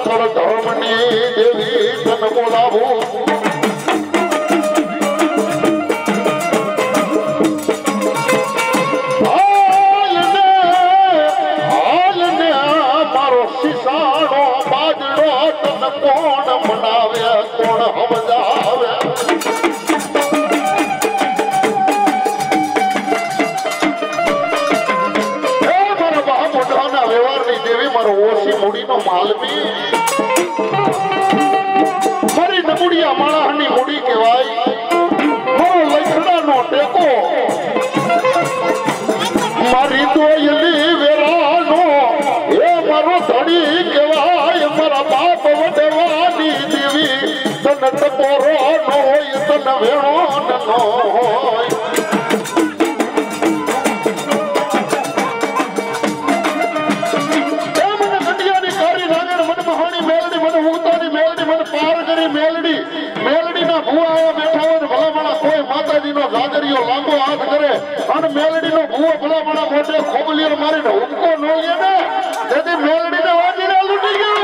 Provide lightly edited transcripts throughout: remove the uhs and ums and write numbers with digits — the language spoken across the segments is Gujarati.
સનાતન ધર્મની દેવી તને બોલાવું મારો શિસાણો બાજડો તને કોણ મનાવે કોણ સમજાવે ઓછી મૂડીનો માલવી મારી નમુડિયા માળાની મૂડી કહેવાય મારો લખડાનો ટેકો મારી દોયલી વેરાનો એ મારો ધણી કહેવાય મારા બાપ વડવાની દેવી તને ટપોરો ન હોય તને વેણો ન હોય મેલડી મેલડીના ભૂવા બેઠા હોય ભલામણા કોઈ માતાજીનો જાગરીઓ લાંબો હાથ કરે અને મેલડીનો ભૂવો ભલામણા મોઢે ખોબલીઓ મારીને હુમકો ન લે ને તેથી મેલડીને વાજીને લૂટી ગયો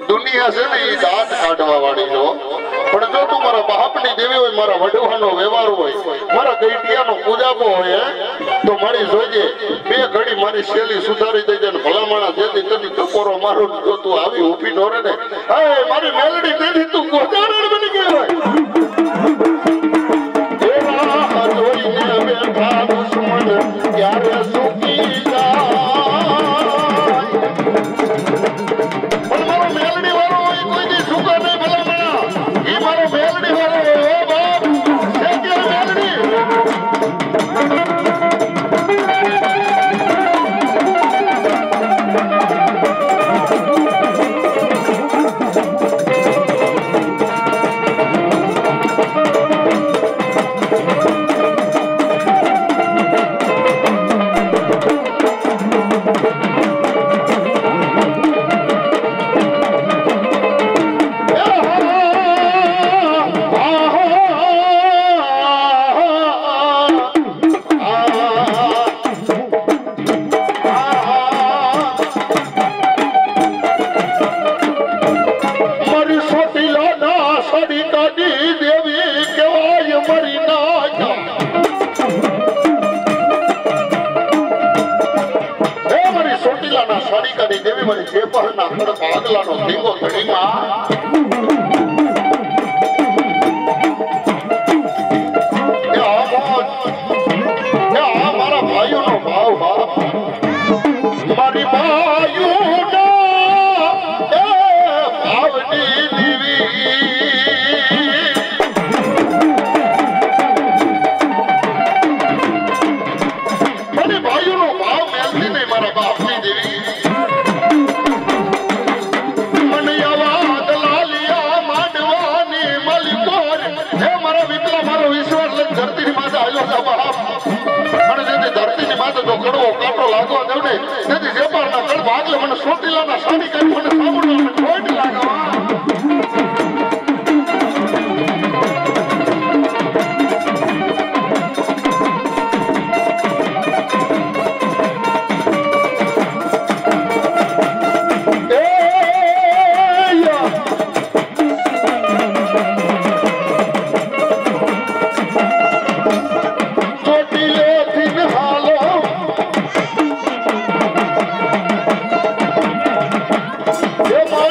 દુનિયા છે ને એ દાંત કાઢવા વાળી જો પણ જો તું મારા બાપની દેવી હોય મારા વડવાનો વ્યવહાર હોય મારા ગઈટિયાનો પૂજાપો હોય તો મારી જોજે બે ઘડી મારી શૈલી સુધારી દઈ દે ભલામણા જેથી તેની ટકોરો મારો જો તું આવી ઊભી નો રે ને મારી મેલડી તેથી તું ગોજારણ બની ગઈ હોય એવા જોઈને બેઠા દુશ્મન ક્યારે સુખી Come on.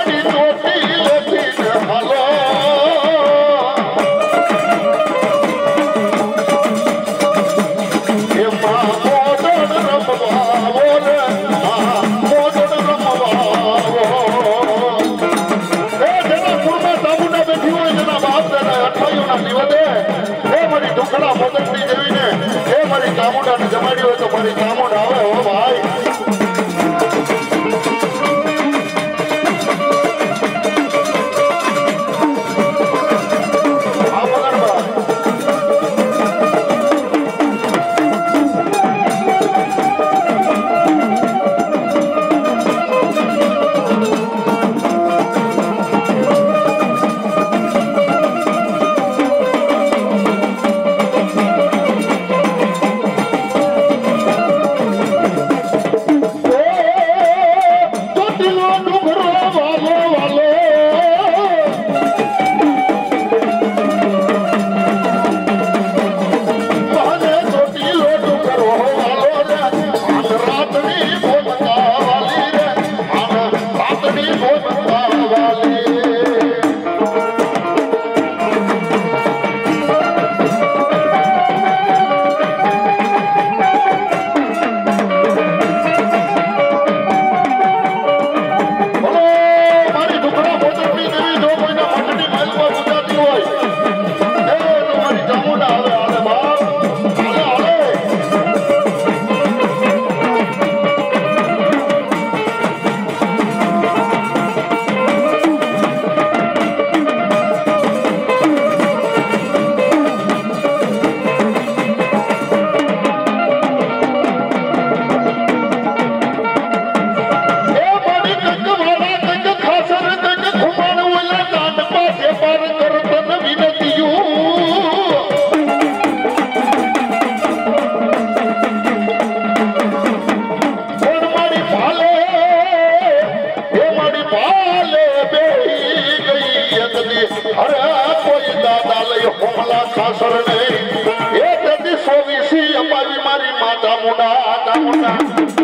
માં ચામુંડા ચામુંડા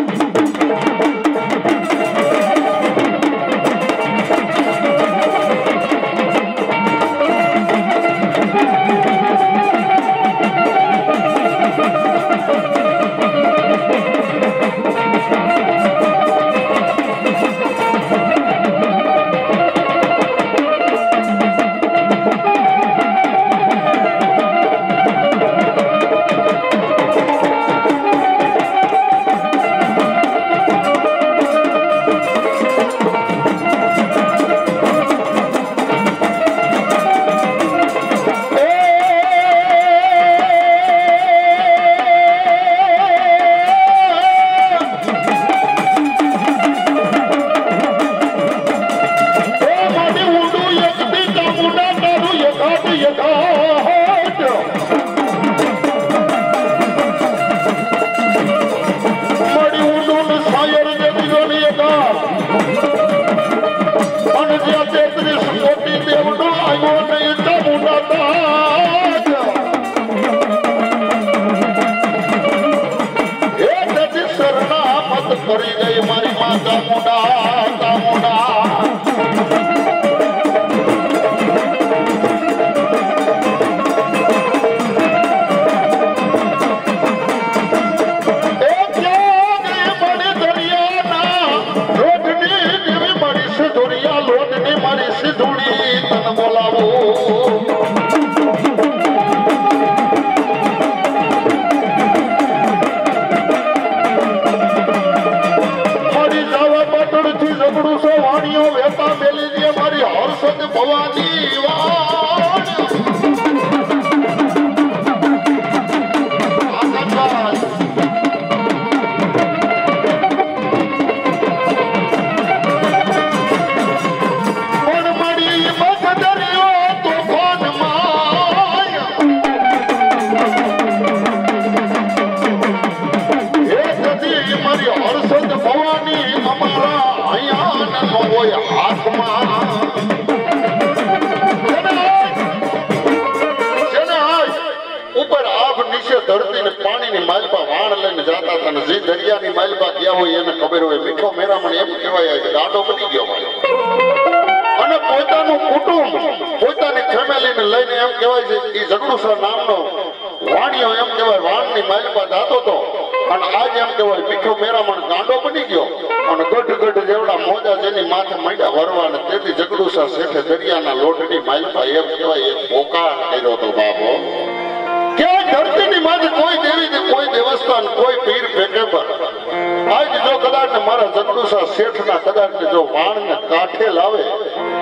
કરી ગઈ મારી માં ચામુંડા ચામુંડા મીઠો મેરામણ એમ કહેવાય ગાડો બની ગયો અને પોતાનું કુટુંબ પોતાની ફેમિલીને લઈને એમ કહેવાય છે એ ઝઘડુસા નામનો વાણિયો એમ કહેવાય વાણની માલપા જાતો હતો અને આજ એમ કહેવાય મીઠો મેરામણ ગાંડો બની ગયો અને ગઢ જેવડા મોજા જેની માથે માંડ્યા વરવા ને તેથી ઝઘડુસા શેઠે દરિયાના લોટની માલપા એમ કહેવાય એક પોકાર કર્યો હતો બાબો કે ધરતીની માથે કોઈ દેવી કોઈ દેવસ્થાન કોઈ પીર પેગંબર આજ જો કદાચ મારા ઝઘડુસા શેઠના કદાચ જો વાણને કાંઠે લાવે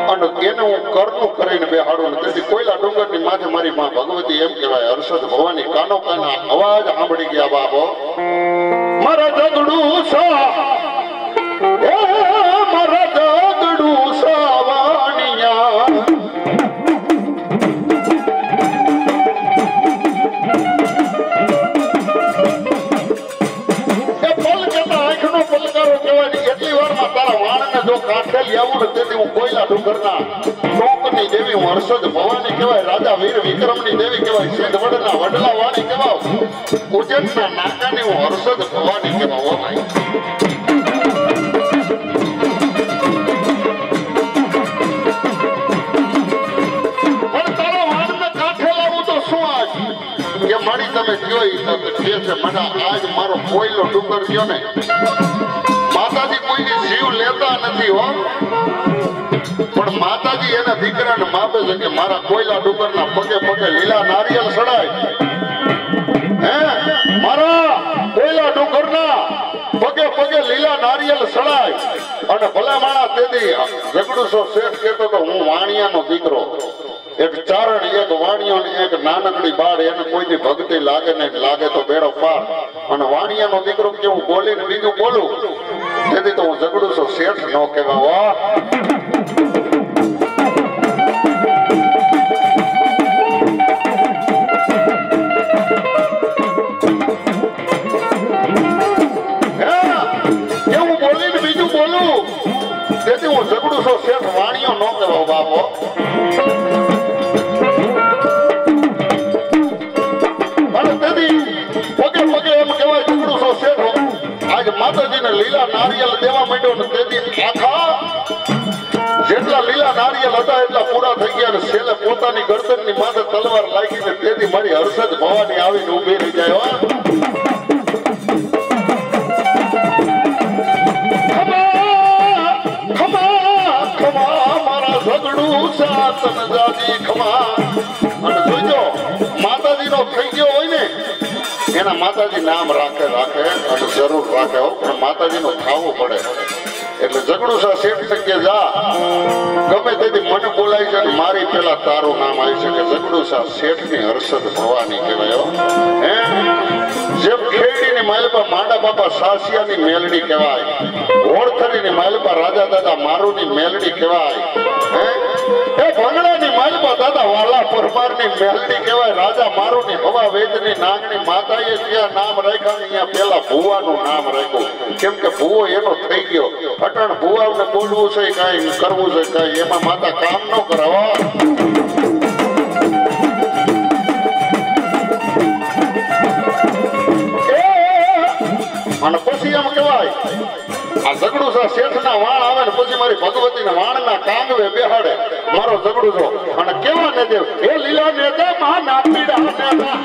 અને એને હું કરનું કરીને બેહાડું તેથી કોયલા ડુંગરની માથે મારી માં ભગવતી એમ કહેવાય હર્ષદ ભવાની કાનો કાના અવાજ સાંભળી ગયા બાબો મારા ઝઘડુસા એ મારા ઝઘડુસા વાણિયા કોયલા ડુંગરના ટોકની દેવી હું હર્ષદ ભવાની કહેવાય રાજા વીર વિક્રમની દેવી કહેવાય સિદ્ધવડના વડલા વાણી કહેવાય ઉજ્જૈનના નાકાની હું હર્ષદ ભવાની કહેવાય ભાઈ પણ તારા વાણને કાંઠે લાવું તો શું આજ કે મારી તમે જોઈ કે છે મને આજ મારો કોયલો ડુંગર ગયો ને માતાજી કોઈની જીવ લેતા નથી હો પણ માતાજી એના દીકરાને માપે છે કે મારા કોયલા ડુંગરના પગે પગે લીલા નારિયેળ સડાય હે મારા કોયલા ડુંગરના પગે પગે લીલા નારિયેળ સડાય અને ભલા માણા તેથી ઝઘડુસો શેઠ કહેતો તો હું વાણિયાનો દીકરો એક ચારણ એક વાણિયો ને એક નાનકડી બાળ એને કોઈની ભક્તિ લાગે ને લાગે તો બેડો પાર અને વાણિયાનો દીકરો કેવું બોલીને બીજું બોલું તેથી તો હું ઝઘડુસો શેઠ નો કહેવા તેથી હું ઝઘડુસો શેઠ વાણિયો નો કહેવા બાપો અને તેથી પગે પગે એમ કહેવાય નારિયેલ દેવા માંડ્યો ને તેથી આખા જેટલા લીલા નારિયેલ હતા એટલા પૂરા થઈ ગયા ને છેલ્લે પોતાની ગરદનની માથે તલવાર લાગી ને તેથી મારી હર્ષદ ભવાની આવીને ઊભી રહી જાય એના માતાજી નામ રાખે અને જરૂર રાખે પણ માતાજી નું ખાવું પડે એટલે ઝઘડું શેઠ શકે જા ગમે તેથી મને બોલાય છે મારી પેલા તારું નામ આવી શકે ઝઘડું શેઠ ની હર્ષદ ભવાની કહેવાય જેમ ખેડી ની માલપા માંડા બાપા સાસિયા ની મેલડી કહેવાય હોળથરી ની માલપા રાજા દાદા મારું ની મેલડી કહેવાય એ ભંગડા ની માલપા દાદા વાલા પરમાર ની મેલડી કહેવાય રાજા મારું ની હવા વેદ ની નાગની માતાએ જ્યાં નામ રાખ્યા અહીંયા પેલા ભુવાનું નામ રાખ્યું કેમ કે ભુવો એનો થઈ ગયો અટણ ભુવાને બોલવું છે કઈ કરવું છે કઈ એમાં માતા કામ ન કરાવો અને પછી એમ કહેવાય આ ઝઘડું શેઠ ના વાણ આવે ને પછી મારી ભગવતી ના વાણ ના કાંગવે બેહાડે મારો ઝઘડું છો અને કેવા ને દેવ એ લીલા નેતા માં ના પીડા નેતા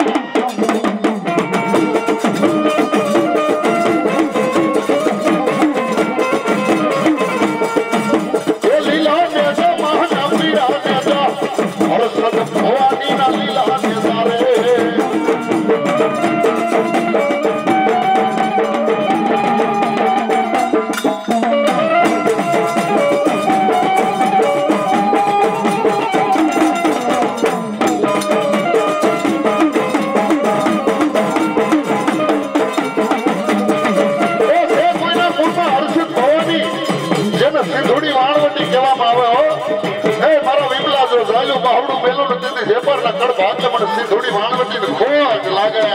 થોડી વાણવટી ને ખોજ લાગે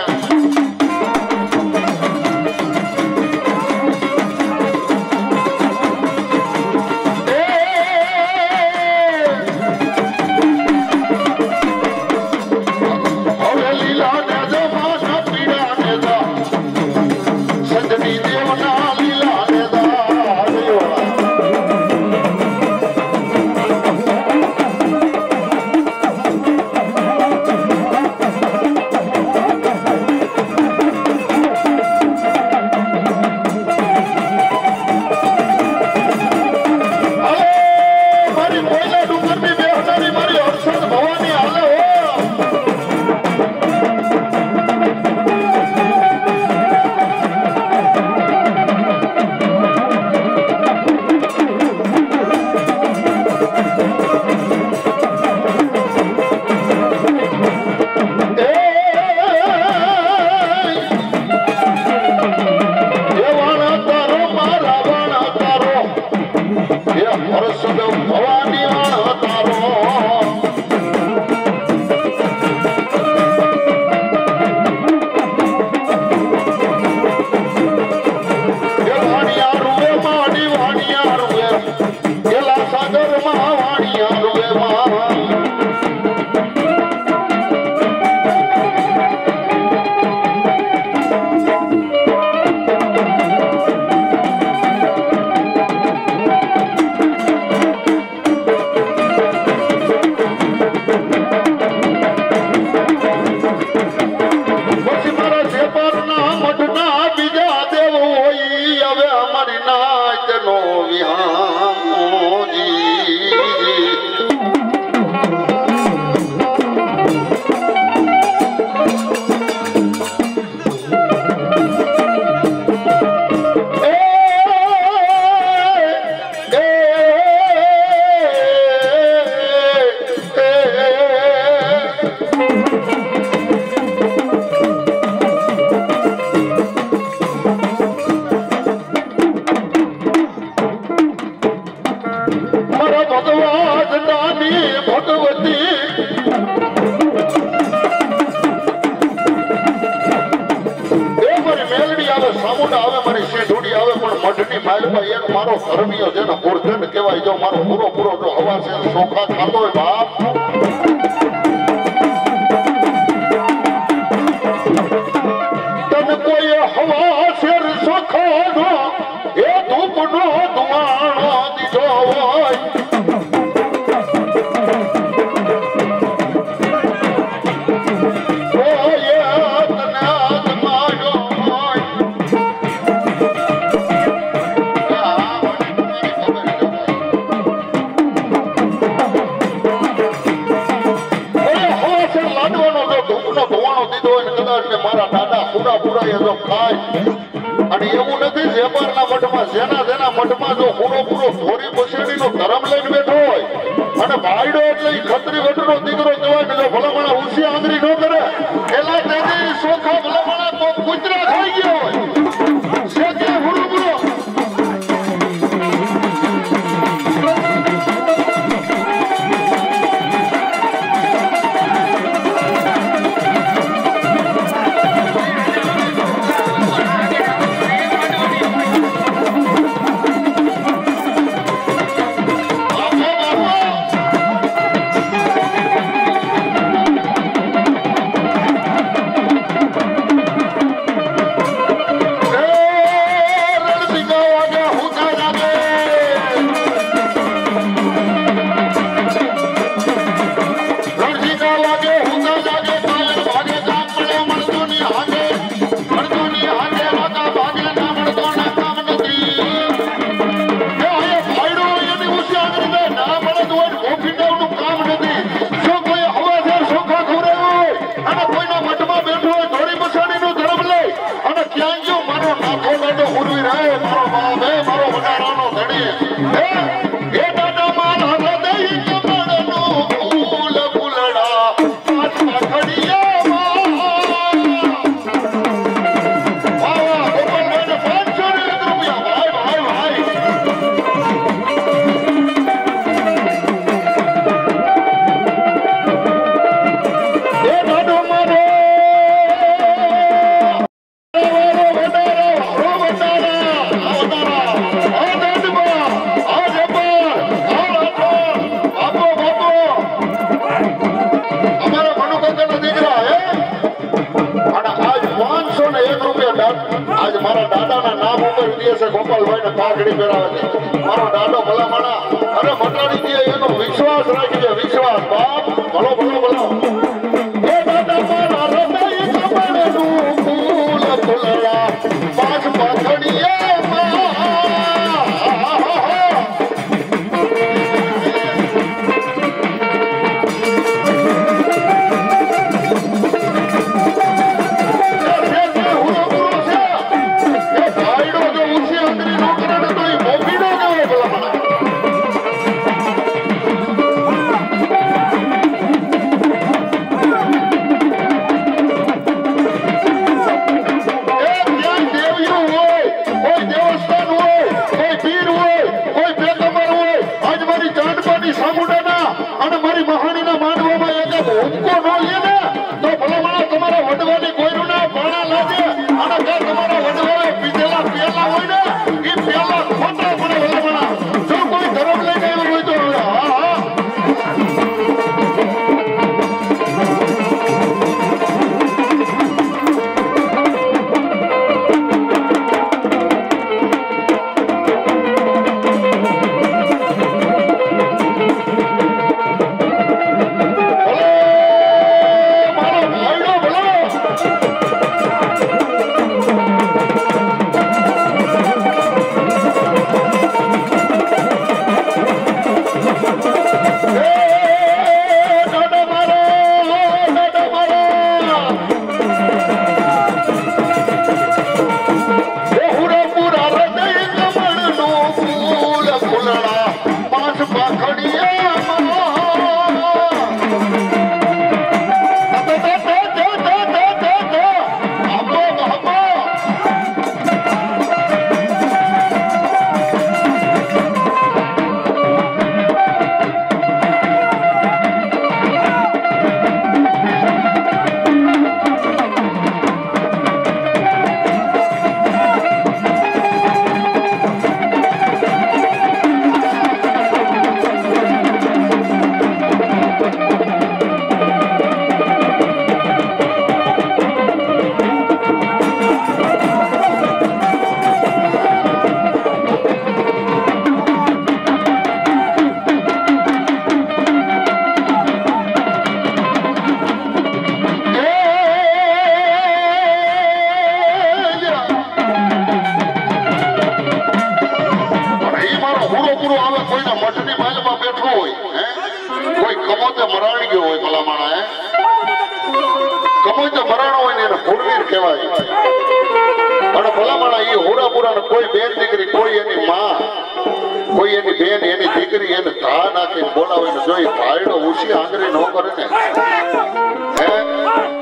મારો ધર્મીયો જેનો પૂર્ધન કહેવાય જો મારો પૂરો જો હવા છે ચોખા ખાતો હોય બાપ તને કોઈ હવા શેર ચોખા એ દાદા પૂરા પૂરા એ જો ખાય અને એવું નથી વેપારના મઠમાં જેના મઠમાં જો પૂરો ધોરી પછેડીનો ધર્મ લઈને બેઠો હોય અને ભાઈડો એટલે ખત્રી વટનો દીકરો કહેવાય કે જો ભલામણા ઉસી આંગળી ન કરે એલા તેથી સોખા ભલામણા કૂતરા ખાઈ ગયો હોય શેકે હુરુબરો ગોપાલભાઈ ને પાઘડી પહેરાવે મારો દાદો ભલામણા અરે મટાડી દે એનો વિશ્વાસ રાખી દે વિશ્વાસ બાપ ભલો એ દાદા મારા હૃદય કમળનું ફૂલ ફૂલડા પાછ પાથડીએ મોરવીર કહેવાય અને ભલામણા એ હોરાપુરા કોઈ બેન દીકરી કોઈ એની માં કોઈ એની બેન એની દીકરી એને ધા નાખીને બોલાવીને જોઈ ભાઈડો ઉછી આંગળી ન કરે ને હે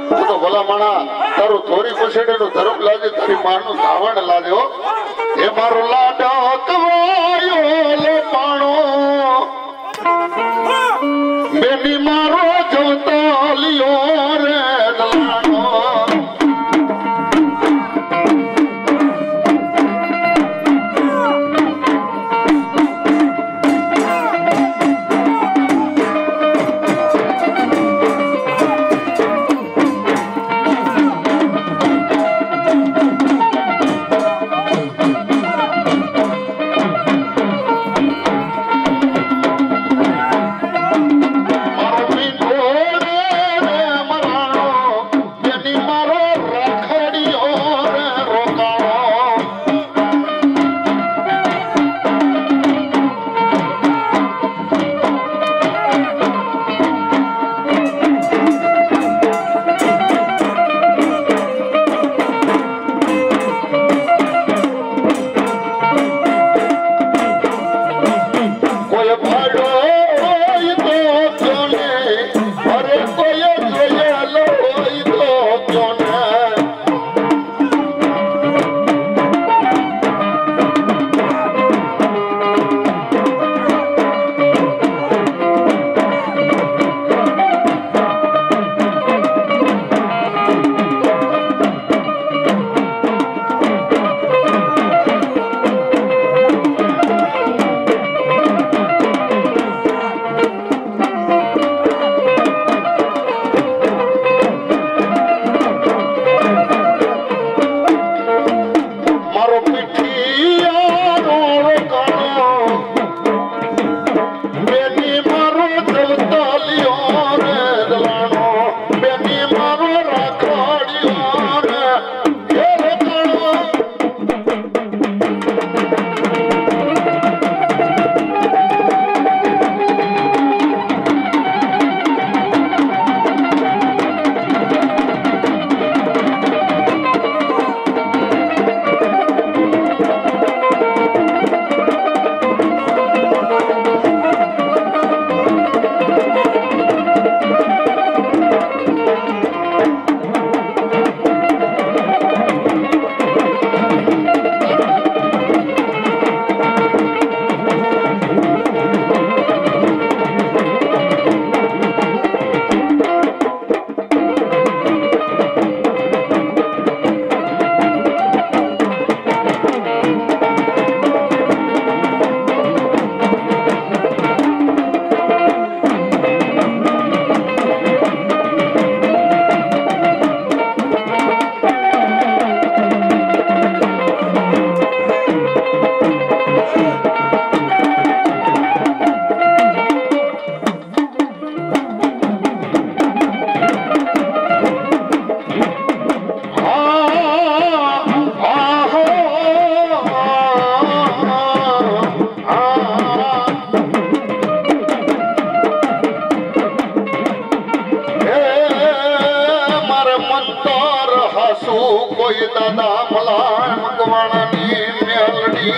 તું તો ભલામણા તારું થોરી પછેડેનું ધરમ લાજે તારી માનું ધાવણ લાજ્યો એ મારો લાડો કવાયો લે પાણો બેની મારો જવતા લિયો રે દલાણો કોઈ દાદા ભલા મકવાણાની મેલડી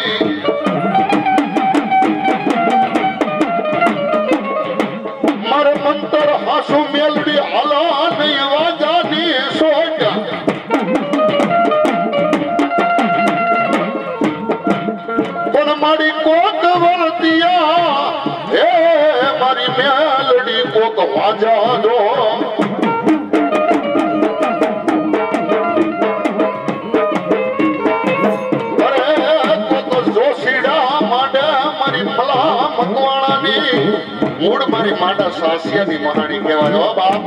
મારે મંતર હાસુ મેલડી હાલા નહીં વાજાની સોજા પણ મારી કોક વર્તિયા હે મારી મેલડી કોક વાજા દો મૂળ મારી માતા સાસિયાની મહાણી કહેવાય હો બાપ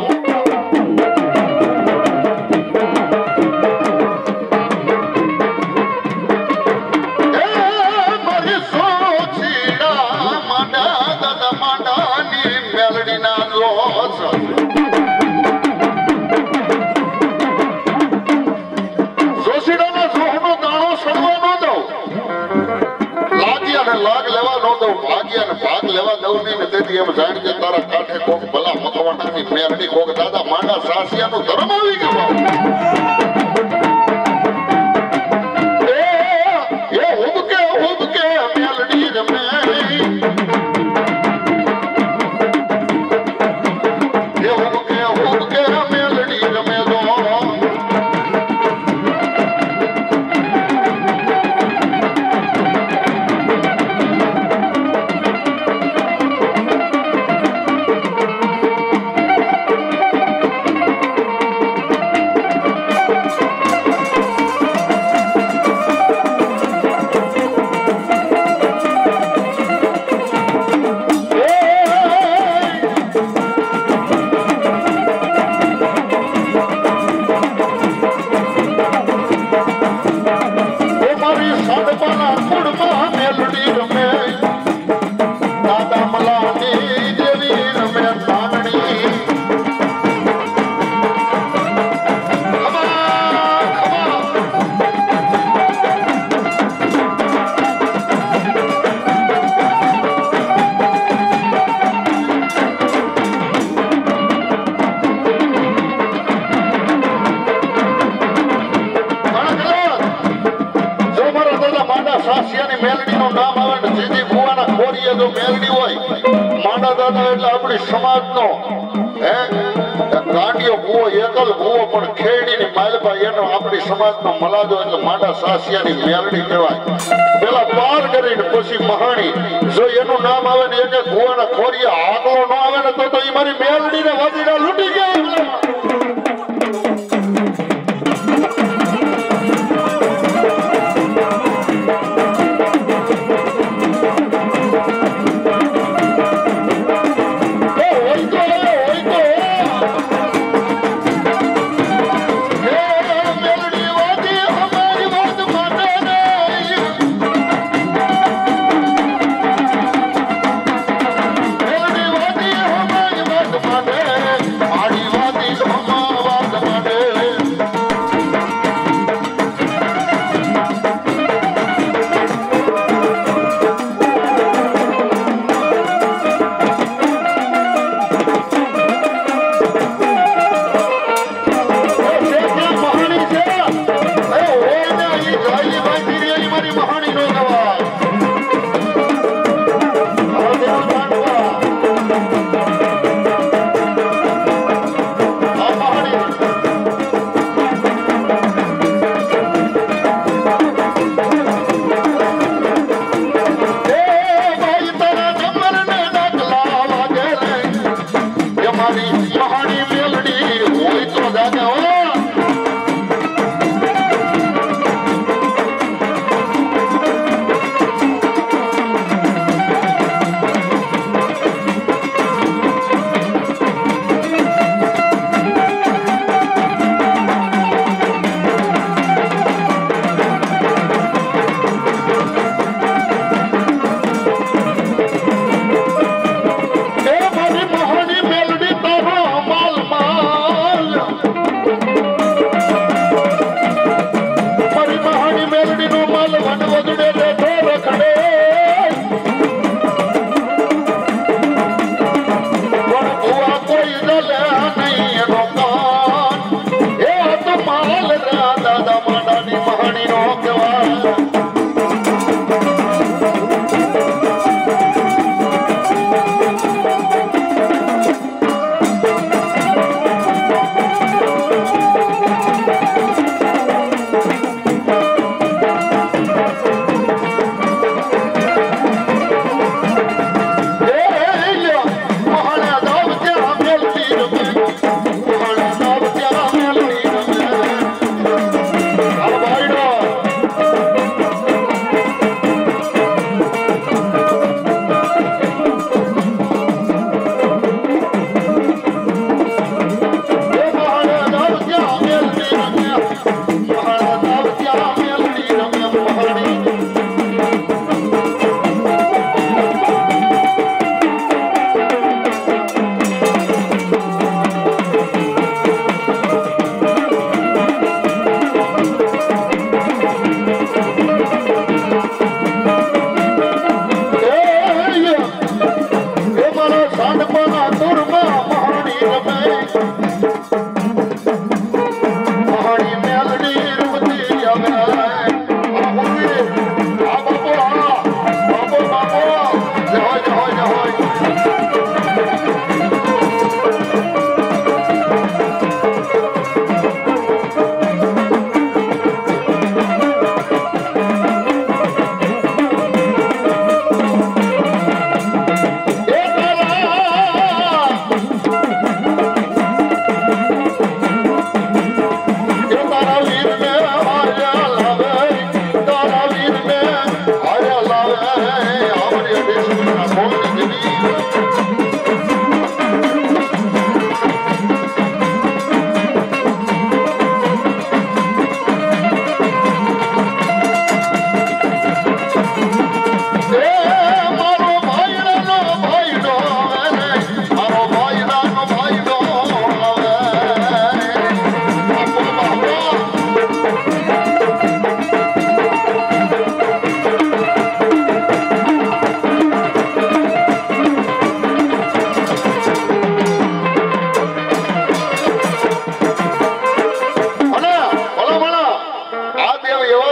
મારી સોચીડા માડા દાદા માડાની મેલડીના લોસ સોસીડાના સોહનો દાણો સડવા ન દઉં લાગ્યા ને લાગ લેવા ન દઉં ભાગ્યા ને ભાગ લેવા દઉં નહીં ને તેથી એમ જાણજે તારા કાંઠે કોક ભલા મકવાણાની મેરડી કોક દાદા માંડા સાસિયાનું ધર્મ આવી ગયું મેલડી નું નામ આવે ને સીધી ભુવાના ખોરીએ જો મેલડી હોય માંડા દાદા એટલે આપણી સમાજ નો ગાંડિયો ભૂવો એકલ ભૂવો પણ ખેડી ની માલપા એનો આપણી સમાજ નો મલાજો એટલે માંડા સાસિયાની મેલડી કહેવાય પેલા પાર કરીને પછી મહાણી જો એનું નામ આવે ને એને ભુવાના ખોરીએ આગલો ન આવે ને તો એ મારી મેલડી ને વાદીડા લૂટી ગયા આદિવાસી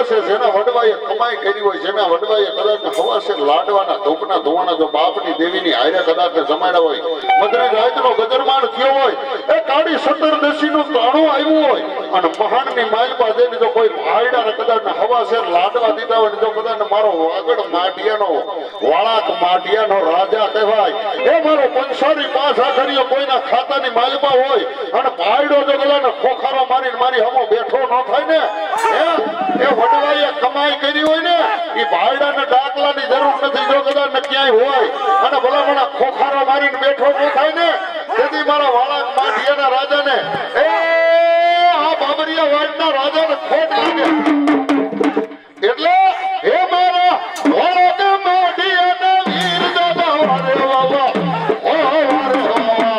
છે જેના વડવાએ કમાઈ કરી હોય, જેના વડવાએ કદાચ હવાસે લાડવાના ધૂપના ધોવાના જો બાપની દેવીની હારે કદાચ જમાડ્યા હોય, મધરે રાતનો ગજરમાન થયો હોય, એ કાળી 17 નું તાણું આવ્યું હોય અને મહાનની માલપા જેની જો કોઈ ભાઈડાને કદાચ હવાસે લાડવા દીધા હોય, જો કદાચ મારો વાગડ માટિયાનો વાળાક માટિયાનો રાજા કહેવાય, એ મારો પંસારી પાસ આખરીઓ કોઈના ખાતાની માલપા હોય અને ભાઈડો જો કદાચ ખોખારો મારીને મારી હમો બેઠો ન થાય ને, એ વડવાઈએ કમાઈ કરી હોય ને, એ ભાઈડાને ડાકલાની જરૂર નથી. જો કદાચ ક્યાંય હોય અને ભલામણા ખોખારો મારીને બેઠો ન થાય ને, તેથી મારા વાળા માઠિયાના રાજાને આ બાબરિયા વાડના રાજાને ખોટ લાગે. એટલે હે મારા વાળા માઠિયાના વીર દાદા વારે વાવા ઓ વારે વાવા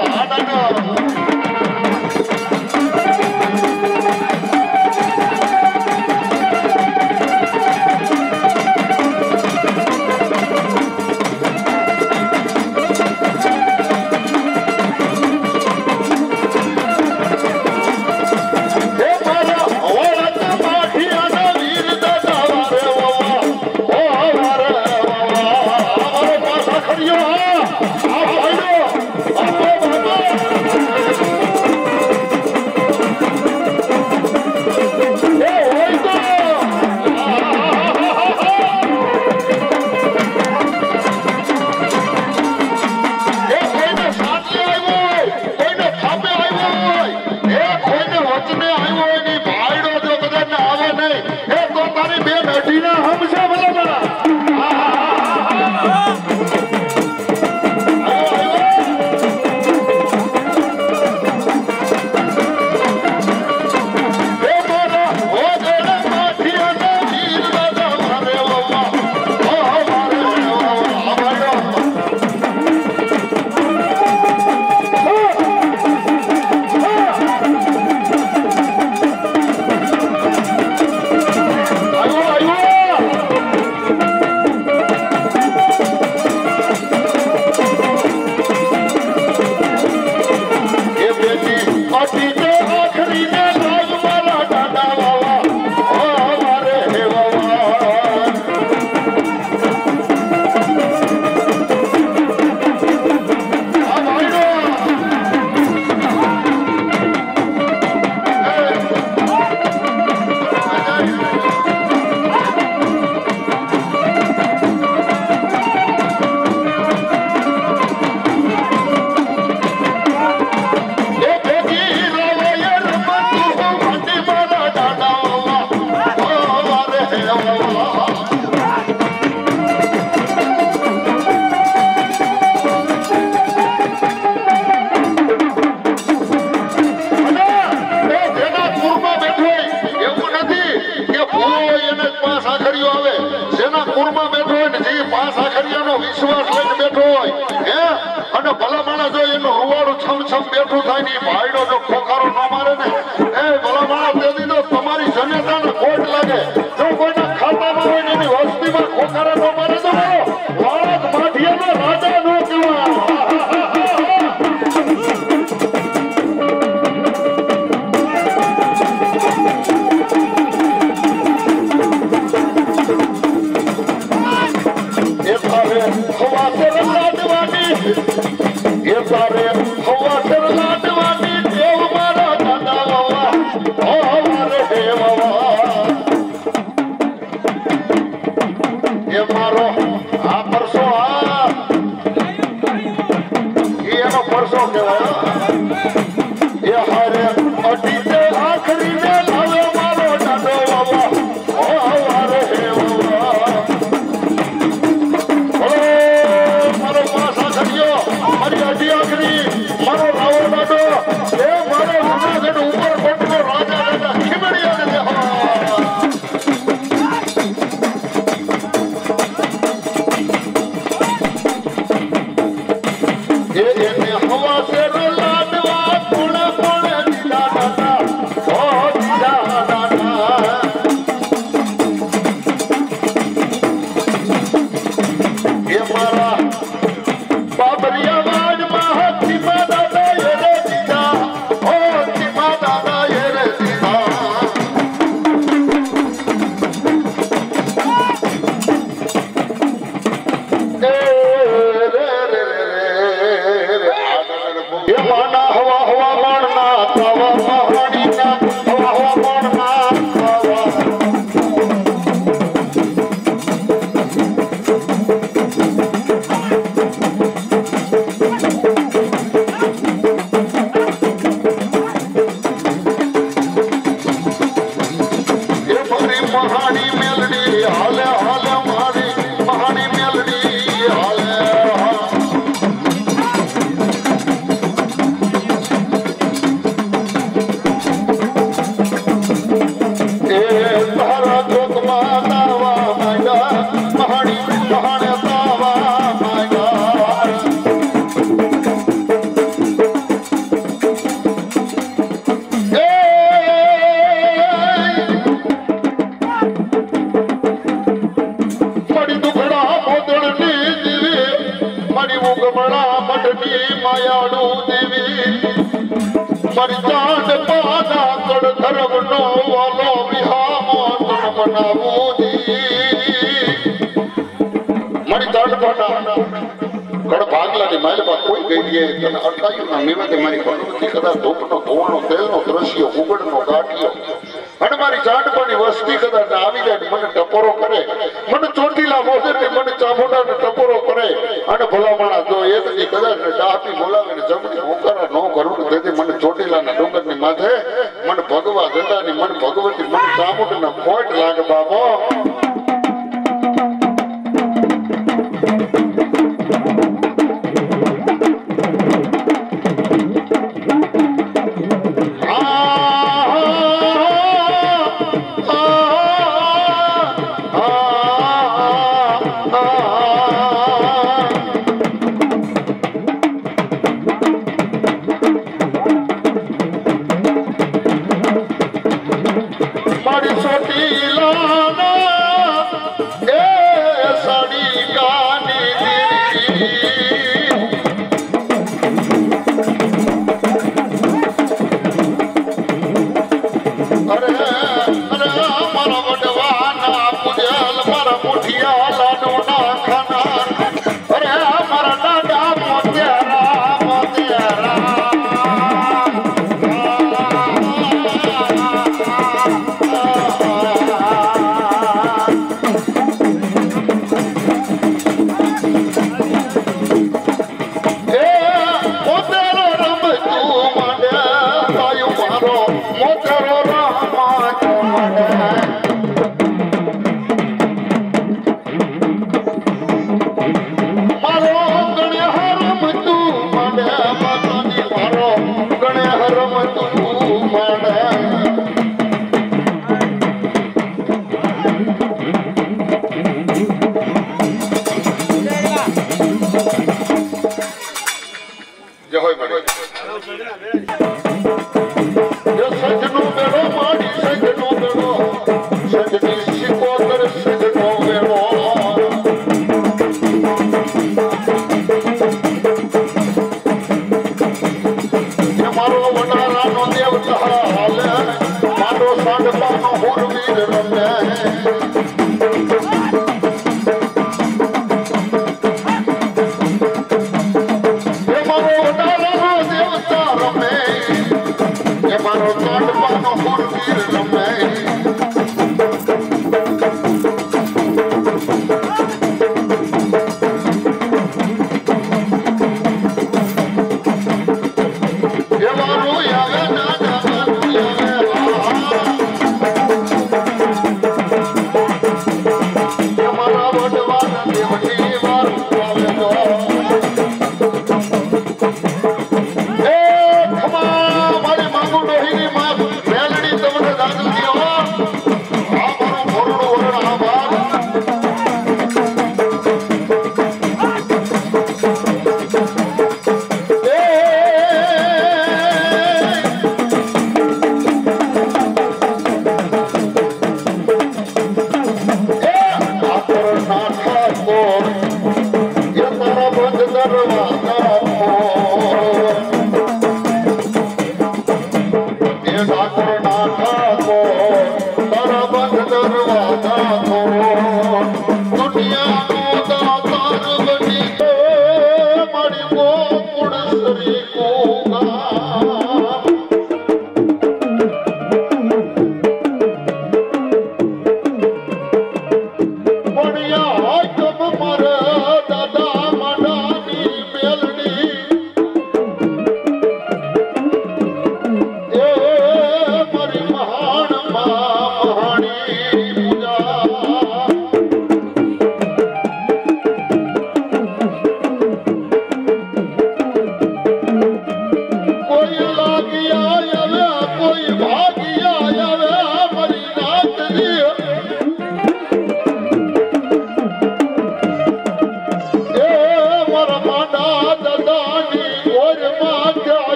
આનંદ વિશ્વાસ લઈને બેઠો હોય અને ભલા માણસ હોય એનું રૂવાડું છમ બેઠું થાય ને ભાઈડો જો ખોખારો ન મારે ને, એ ભલા માણસ તેથી તો તમારી જનતાને ખોટ લાગે. જો કોઈના ખાતામાં હોય ને એની વસ્તીમાં ખોખારા ન મારે તો વાળા માઠિયાનો રાજા ન કહેવાય. હવા સર લાડવાની દેવ મારા દાદા વાવા ઓ મારે દેવ વાવા કમળા મઠની માયાડુ દેવી મારી ચાંદ પાના કડ ધર્મનો વાલો વિહામો તન બનાવું દી મારી ચાંદ પાના કડ ભાગલાની માલમાં કોઈ ગઈ ગયે તને અટકાયું ના મેવાતે મારી ભગવતી કદાચ ધૂપનો ધોવાનો તેલનો દ્રશ્ય ઉગડનો ગાંઠિયો અને મારી ચાંદપાની વસ્તી કદાચ આવી જાય મને ટપોરો કરે મને ચોટીલા મોઢે મને ચામુંડાને ટપોરો કરે અને ભલામણા જો એકથી કદાચ ડાહી બોલાવીને જમણી હોકારા ન કરું તેથી મને ચોટીલાના ડુંગરની માથે મને ભગવા ગંડાની મને ભગવતી મને ચામુંડના ખોટ લાગે બાબો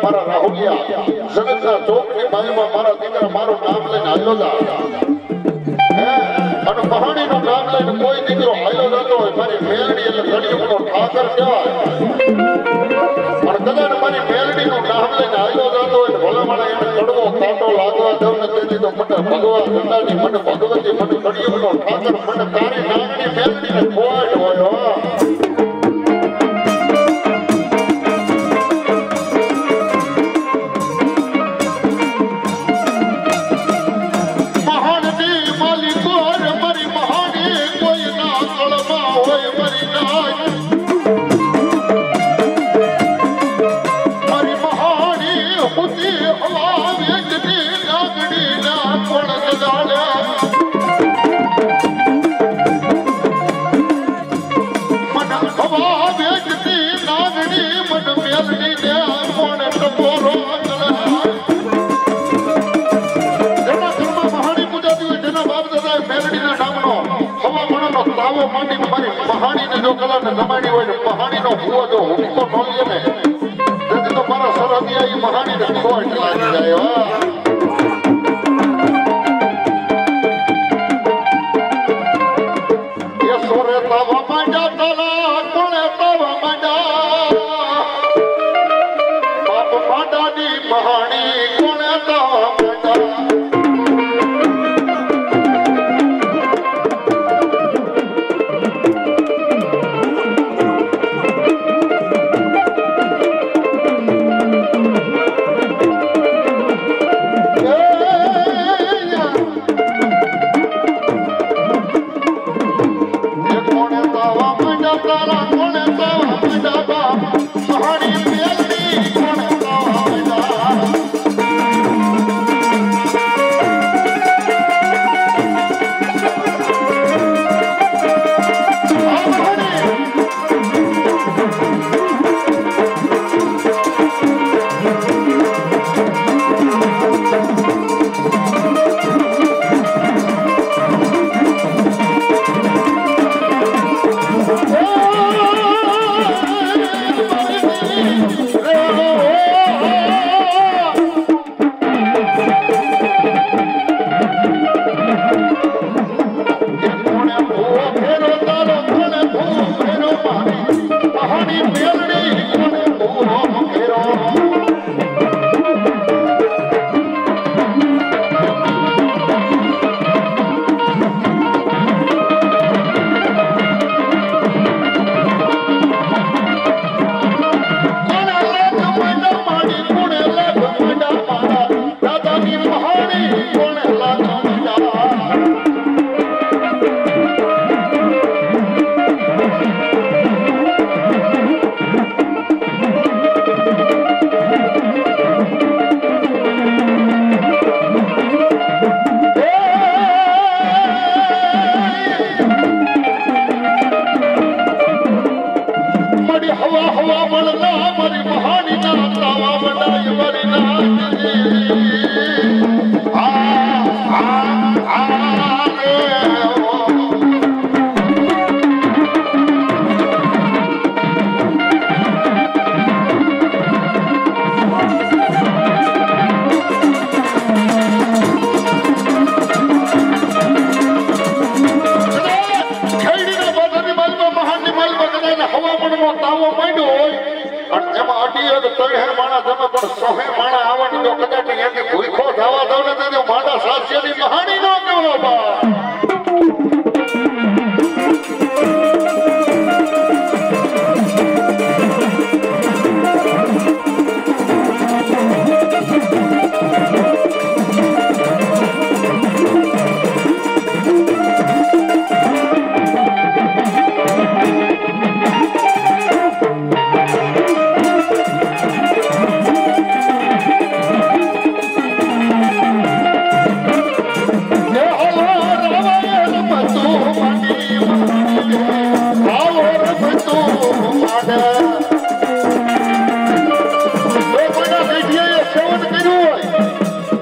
મારા રાહુલિયા જગતના ચોકની બાજુમાં મારા દીકરા મારું નામ લઈને હાલ્યો જા અને મહાણીનું નામ લઈને કોઈ દીકરો હાલ્યો જતો હોય મારી મેલડી એટલે ઘડીનો ઠાકર કહેવાય પણ કદાચ મારી મેલડીનું નામ લઈને હાલ્યો જતો હોય ભલે મને એને કડવો કાંટો લાગવા દઉં ને તેથી તો મને ભગવાન ગંગાની મને ભગવતી મને ઘડીનો ઠાકર મને તારી નાગની મેલડીને ખોવાટ હોય મહાણીને જો કલાને જમાડી હોય ને મહાણીનો ભૂવો જો હુમકો ન લે ને તેથી તો મારા સરહદિયા મહાણીને ખોટ લાગી જાય એ સોરે તાવા માંડ્યા તાલા કોણે તાવા માંડ્યા બાપ માંડાની મહાણી કોણે તાવા માંડ્યા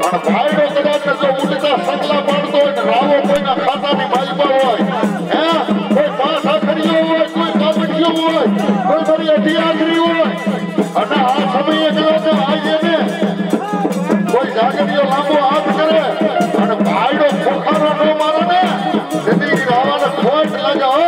અને ભાઈડો કદાચ જો ઉડતા સગલા પાડતો હોય ને રાવો કોઈના ખાતાની માલિકા હોય હે કોઈ પાસ આખરીઓ હોય કોઈ કામઠીઓ હોય કોઈ મારી અઢિયાગરી હોય અને આ સમયે કદાચ આજે ને કોઈ જાગરીઓ લાંબો હાથ કરે અને ભાઈડો ખોખારો ન મારે ને તેથી રાવાને ખોટ લાગે હો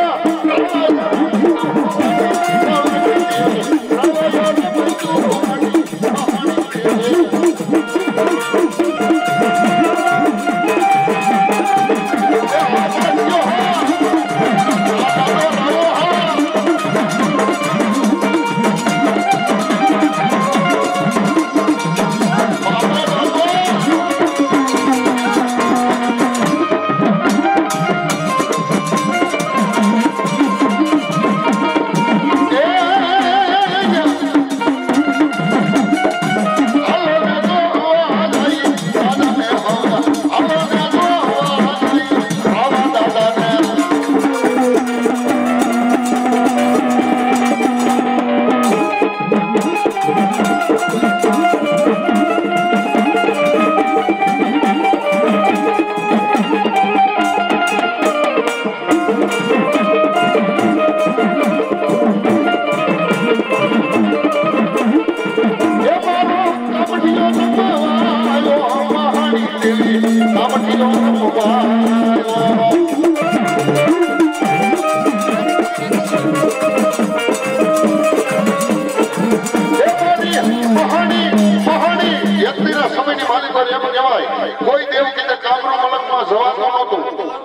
કોઈ દેવ કે કામરો મલકમાં જવાતું નહોતું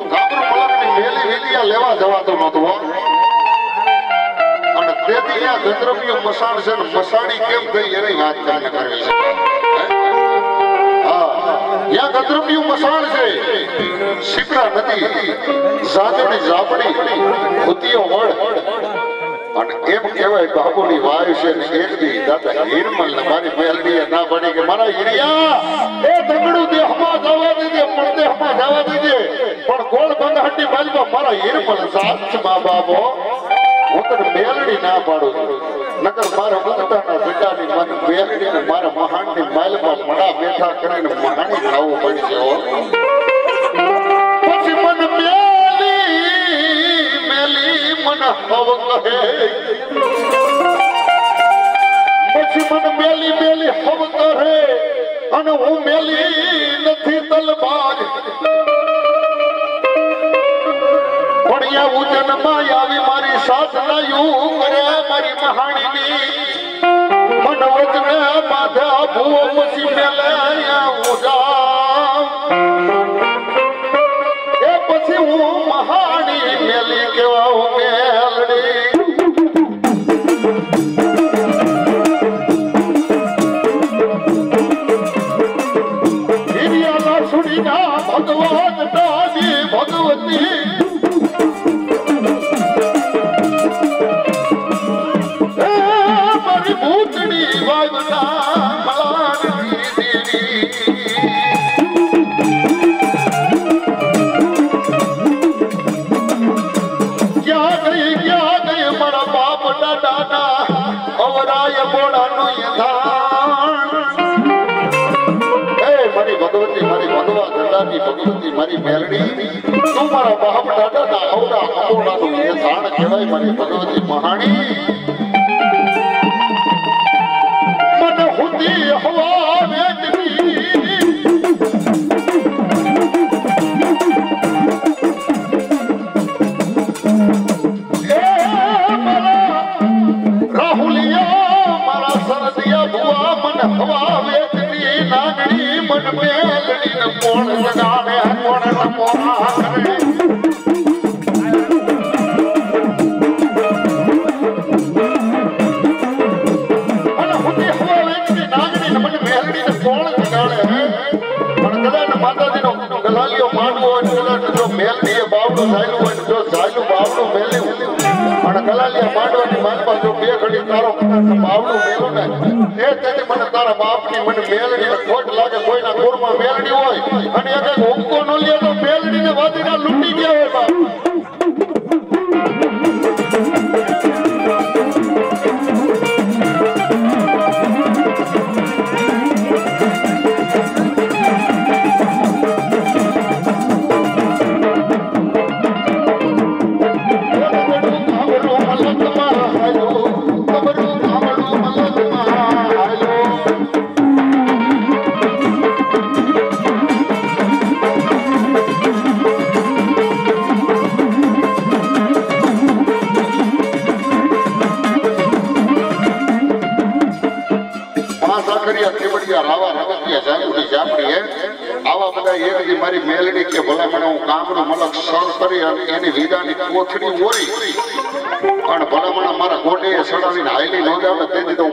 કામરો મલકની મેલી વેલિયા લેવા જવાતું નહોતું અને તેથી આ ગંધર્વીય મસાણ છે ને મસાણી કેમ ગઈ એની વાત તમને કરવી છે યા ગંધર્વીય મસાણ છે શિપ્રા નદી જાજડી જાપડી ખુતીઓ વડ અને એમ કહેવાય બાબુની વાય છે ને એક દી દાદા હિરમલ ને મારી મેલડીએ ના પડી કે મારા હિરિયા એ દગડું દેહમાં જવા દીજે પણ દેહમાં જવા દીજે પણ ગોળ બંધહટ્ટી બાજુમાં મારા હિરમલ સાથ મા બાબો હું તને મેલડી ના પાડું નકર મારા મુક્તાના પિતાની મને મેલડી ને મારા મહાનની માલમાં મડા બેઠા કરીને મહાની ખાવું પડશે પછી મને મેલી મને હવ કહે પછી મને મેલી મેલી હવ કરે અને હું મેલી નથી તલબાજ પણ યા ઉજનમાં આવી મારી સાસ લાયું કરે મારી મહાણીની મન વચને બાધા ભૂવો પછી મેલે ઉજા એ પછી હું મહાણી મેલી કેવા હું મેલડી હિરિયાલા સુડીના ભગવાન દાદી ભગવતી મારી ભૂતડી વાગના મલાની દેવી ક્યાં ગઈ મારા બાપ દાદાના અવરાય બોડાનું યથાણ એ મારી ભગવતી મારી ભગવા ગંગાની ભગવતી મારી મેલડી તું મારા બાપ દાદાના અવરા અબોડાનું યથાણ કહેવાય મારી ભગવતી મહાણી મને હુદી હવા વેદની હવા વેદની નાગણી મન મેલડી ન કોણ જગાવે કોણ નમોરા કરે અને હુદી હવા વેદની નાગણી મન મેલડી ન કોણ જગાડે પણ કદાચ માતાજીનો ગલાલિયો માંડવો હોય કદાચ જો મેલડીએ બાવડું ઝાયલું હોય જો ઝાયલું બાવડું મેલ્યું અને ગલાલિયા માંડવાની માલમાં જો બે ઘડી તારો બાવડું મેલો ને એ તેથી મને તારા બાપની મને મેલડીને ખોટ લાગે કોઈના ઘરમાં મેલડી હોય અને એક હુમકો ન લે તો મેલડીને વાદીના લૂંટી ગયા હોય બાપ સાકરિયા કેવડિયા રાવા રગતિયા જાગુડી જાપડી આવા બધા એક દી મારી મેલડી કે ભલા મને હું કામનું મલક સર કરી અને એની વિદાની કોથળી ઓરી અને ભલા મને મારા ગોડે સડાવીને હાઈલી નો જાવે તેથી તો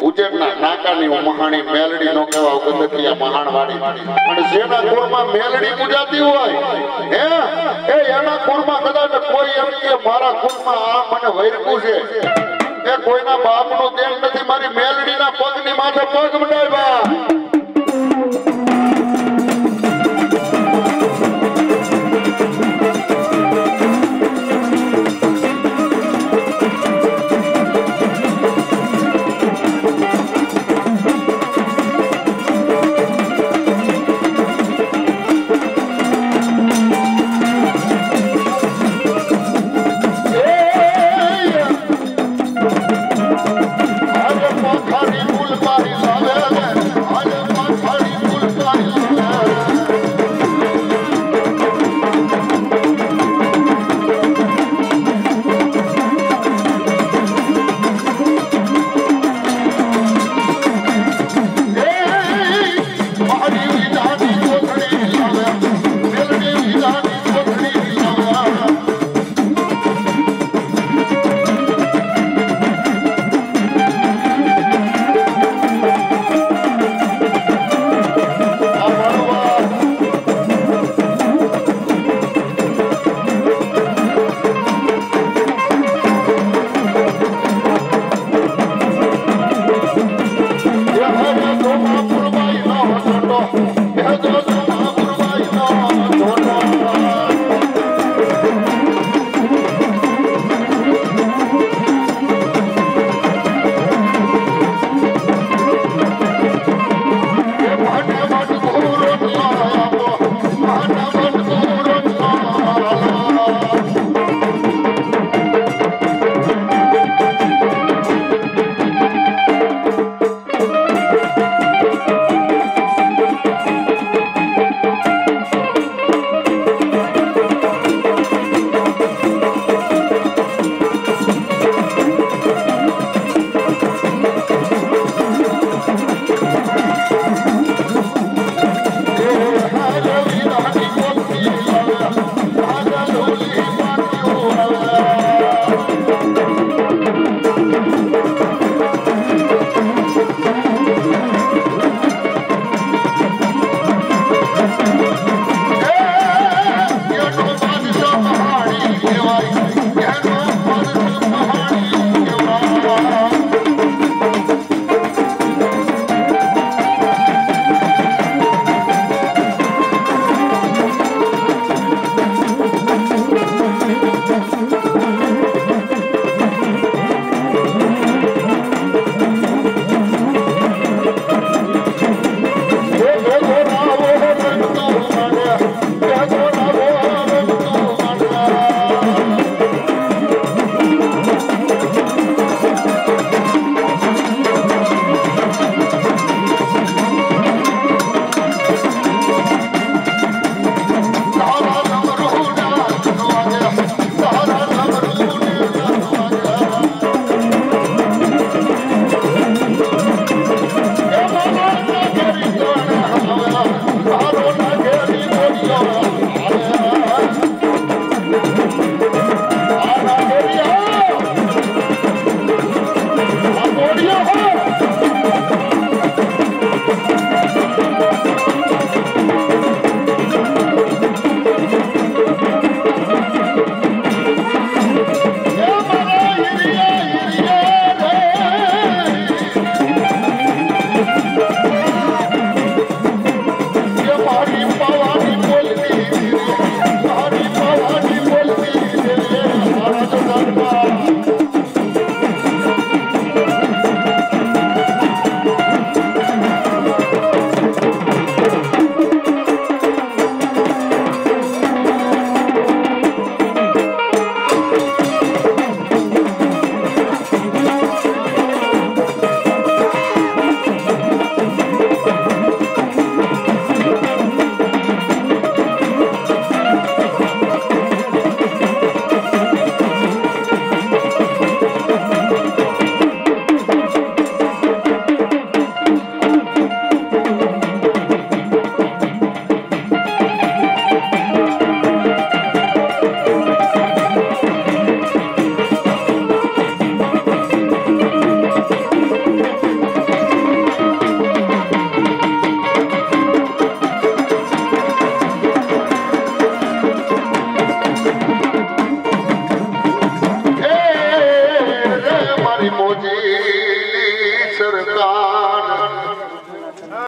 ઉજેરના નાકાની મહાણી મેલડી નો કહેવા ગંદકિયા મહાણવાડી અને જેના કુળમાં મેલડી પૂજાતી હોય એ એના કુળમાં કદાચ કોઈ એમ કે મારા કુળમાં આ મને વૈરકું છે એ કોઈના બાપનું દેન નથી મારી મેલડીના પગની માથે પગ મંડાવ્યા Hare કામ